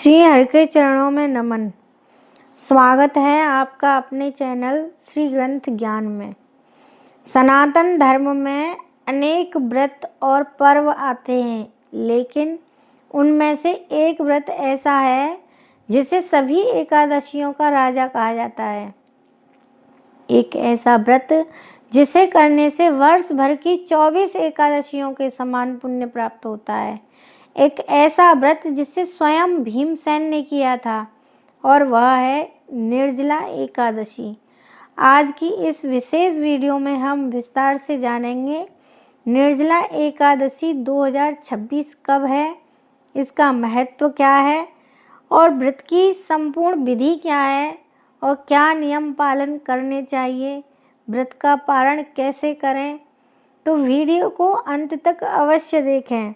श्री हरि के चरणों में नमन। स्वागत है आपका अपने चैनल श्री ग्रंथ ज्ञान में। सनातन धर्म में अनेक व्रत और पर्व आते हैं, लेकिन उनमें से एक व्रत ऐसा है जिसे सभी एकादशियों का राजा कहा जाता है। एक ऐसा व्रत जिसे करने से वर्ष भर की 24 एकादशियों के समान पुण्य प्राप्त होता है। एक ऐसा व्रत जिसे स्वयं भीमसेन ने किया था, और वह है निर्जला एकादशी। आज की इस विशेष वीडियो में हम विस्तार से जानेंगे निर्जला एकादशी 2026 कब है, इसका महत्व क्या है और व्रत की संपूर्ण विधि क्या है और क्या नियम पालन करने चाहिए, व्रत का पारण कैसे करें। तो वीडियो को अंत तक अवश्य देखें।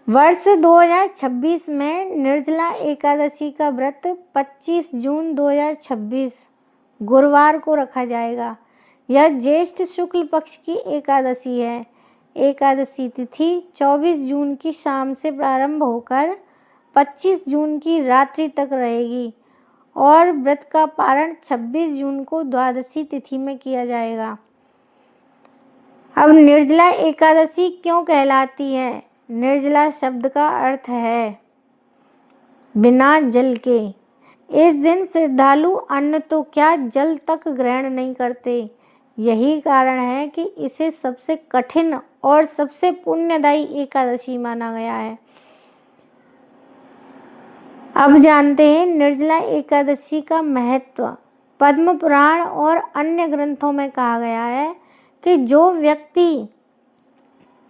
वर्ष 2026 में निर्जला एकादशी का व्रत 25 जून 2026 गुरुवार को रखा जाएगा। यह ज्येष्ठ शुक्ल पक्ष की एकादशी है। एकादशी तिथि 24 जून की शाम से प्रारंभ होकर 25 जून की रात्रि तक रहेगी और व्रत का पारण 26 जून को द्वादशी तिथि में किया जाएगा। अब निर्जला एकादशी क्यों कहलाती है? निर्जला शब्द का अर्थ है बिना जल के। इस दिन श्रद्धालु अन्न तो क्या जल तक ग्रहण नहीं करते। यही कारण है कि इसे सबसे कठिन और सबसे पुण्यदायी एकादशी माना गया है। अब जानते हैं निर्जला एकादशी का महत्व। पद्म पुराण और अन्य ग्रंथों में कहा गया है कि जो व्यक्ति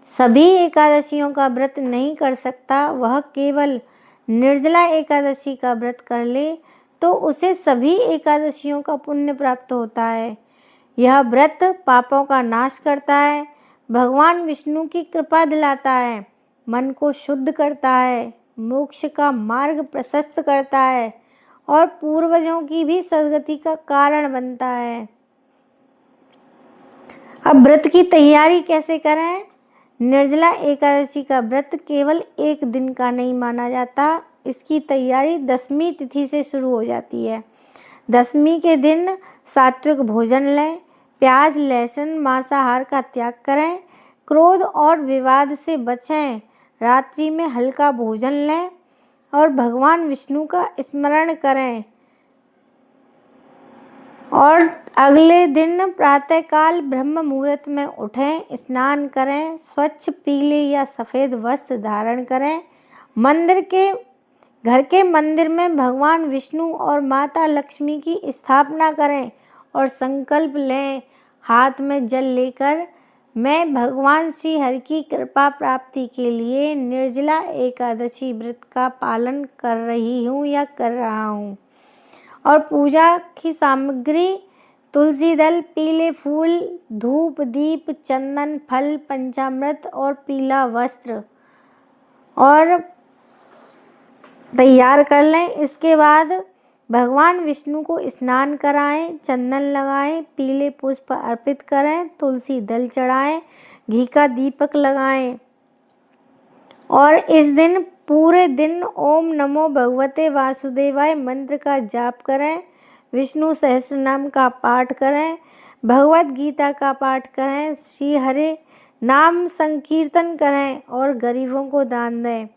सभी एकादशियों का व्रत नहीं कर सकता, वह केवल निर्जला एकादशी का व्रत कर ले तो उसे सभी एकादशियों का पुण्य प्राप्त होता है। यह व्रत पापों का नाश करता है, भगवान विष्णु की कृपा दिलाता है, मन को शुद्ध करता है, मोक्ष का मार्ग प्रशस्त करता है और पूर्वजों की भी सद्गति का कारण बनता है। अब व्रत की तैयारी कैसे करें? निर्जला एकादशी का व्रत केवल एक दिन का नहीं माना जाता। इसकी तैयारी दशमी तिथि से शुरू हो जाती है। दशमी के दिन सात्विक भोजन लें, प्याज लहसुन मांसाहार का त्याग करें, क्रोध और विवाद से बचें, रात्रि में हल्का भोजन लें और भगवान विष्णु का स्मरण करें और अगले दिन प्रातःकाल ब्रह्म मुहूर्त में उठें, स्नान करें, स्वच्छ पीले या सफ़ेद वस्त्र धारण करें, घर के मंदिर में भगवान विष्णु और माता लक्ष्मी की स्थापना करें और संकल्प लें, हाथ में जल लेकर, मैं भगवान श्री हरि की कृपा प्राप्ति के लिए निर्जला एकादशी व्रत का पालन कर रही हूँ या कर रहा हूँ। और पूजा की सामग्री तुलसी दल, पीले फूल, धूप, दीप, चंदन, फल, पंचामृत और पीला वस्त्र और तैयार कर लें। इसके बाद भगवान विष्णु को स्नान कराएं, चंदन लगाएं, पीले पुष्प अर्पित करें, तुलसी दल चढ़ाएं, घी का दीपक लगाएं और इस दिन पूरे दिन ओम नमो भगवते वासुदेवाय मंत्र का जाप करें, विष्णु सहस्त्र नाम का पाठ करें, भगवत गीता का पाठ करें, श्री हरि नाम संकीर्तन करें और गरीबों को दान दें।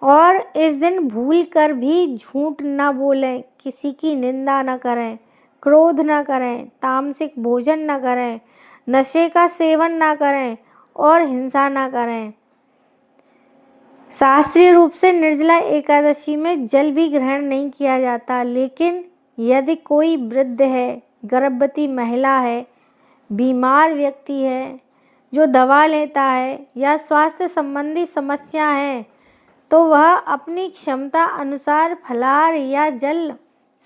और इस दिन भूल कर भी झूठ न बोलें, किसी की निंदा न करें, क्रोध न करें, तामसिक भोजन न करें, नशे का सेवन न करें और हिंसा न करें। शास्त्रीय रूप से निर्जला एकादशी में जल भी ग्रहण नहीं किया जाता, लेकिन यदि कोई वृद्ध है, गर्भवती महिला है, बीमार व्यक्ति है, जो दवा लेता है या स्वास्थ्य संबंधी समस्या है, तो वह अपनी क्षमता अनुसार फलाहार या जल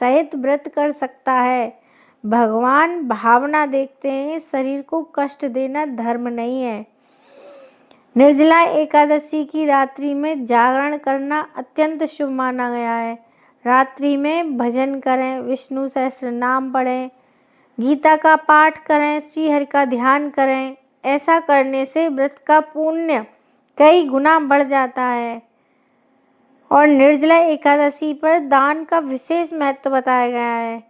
सहित व्रत कर सकता है। भगवान भावना देखते हैं, शरीर को कष्ट देना धर्म नहीं है। निर्जला एकादशी की रात्रि में जागरण करना अत्यंत शुभ माना गया है। रात्रि में भजन करें, विष्णु सहस्त्र नाम पढ़ें, गीता का पाठ करें, श्री हरि का ध्यान करें। ऐसा करने से व्रत का पुण्य कई गुना बढ़ जाता है और निर्जला एकादशी पर दान का विशेष महत्व बताया गया है।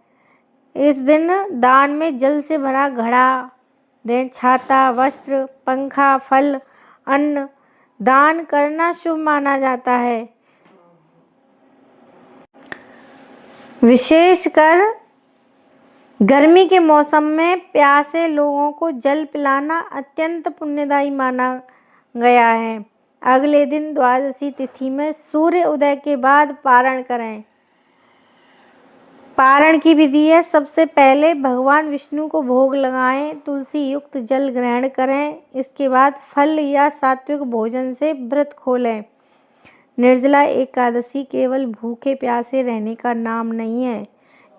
इस दिन दान में जल से भरा घड़ा, छाता, वस्त्र, पंखा, फल, अन्न दान करना शुभ माना जाता है। विशेषकर गर्मी के मौसम में प्यासे लोगों को जल पिलाना अत्यंत पुण्यदायी माना गया है। अगले दिन द्वादशी तिथि में सूर्य उदय के बाद पारण करें। पारण की विधि है, सबसे पहले भगवान विष्णु को भोग लगाएं, तुलसी युक्त जल ग्रहण करें, इसके बाद फल या सात्विक भोजन से व्रत खोलें। निर्जला एकादशी केवल भूखे प्यासे रहने का नाम नहीं है,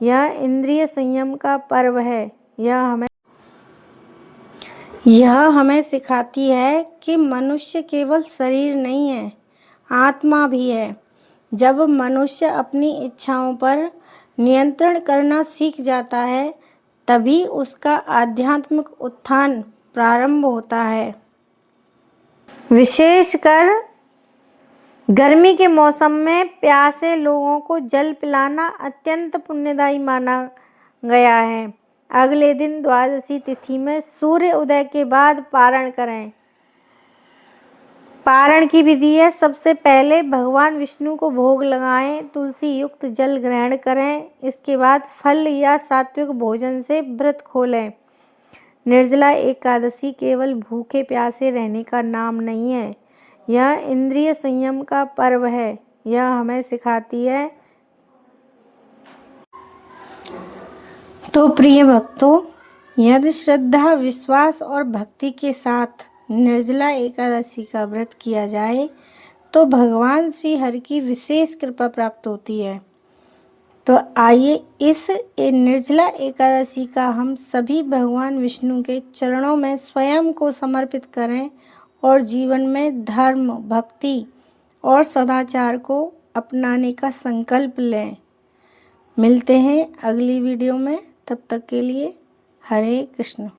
यह इंद्रिय संयम का पर्व है। यह हमें सिखाती है कि मनुष्य केवल शरीर नहीं है, आत्मा भी है। जब मनुष्य अपनी इच्छाओं पर नियंत्रण करना सीख जाता है, तभी उसका आध्यात्मिक उत्थान प्रारंभ होता है। विशेषकर गर्मी के मौसम में प्यासे लोगों को जल पिलाना अत्यंत पुण्यदायी माना गया है। अगले दिन द्वादशी तिथि में सूर्य उदय के बाद पारण करें। पारण की विधि है, सबसे पहले भगवान विष्णु को भोग लगाएं, तुलसी युक्त जल ग्रहण करें, इसके बाद फल या सात्विक भोजन से व्रत खोलें। निर्जला एकादशी केवल भूखे प्यासे रहने का नाम नहीं है, यह इंद्रिय संयम का पर्व है। यह हमें सिखाती है। तो प्रिय भक्तों, यदि श्रद्धा, विश्वास और भक्ति के साथ निर्जला एकादशी का व्रत किया जाए तो भगवान श्री हरि की विशेष कृपा प्राप्त होती है। तो आइए इस निर्जला एकादशी का हम सभी भगवान विष्णु के चरणों में स्वयं को समर्पित करें और जीवन में धर्म, भक्ति और सदाचार को अपनाने का संकल्प लें। मिलते हैं अगली वीडियो में, तब तक के लिए हरे कृष्ण।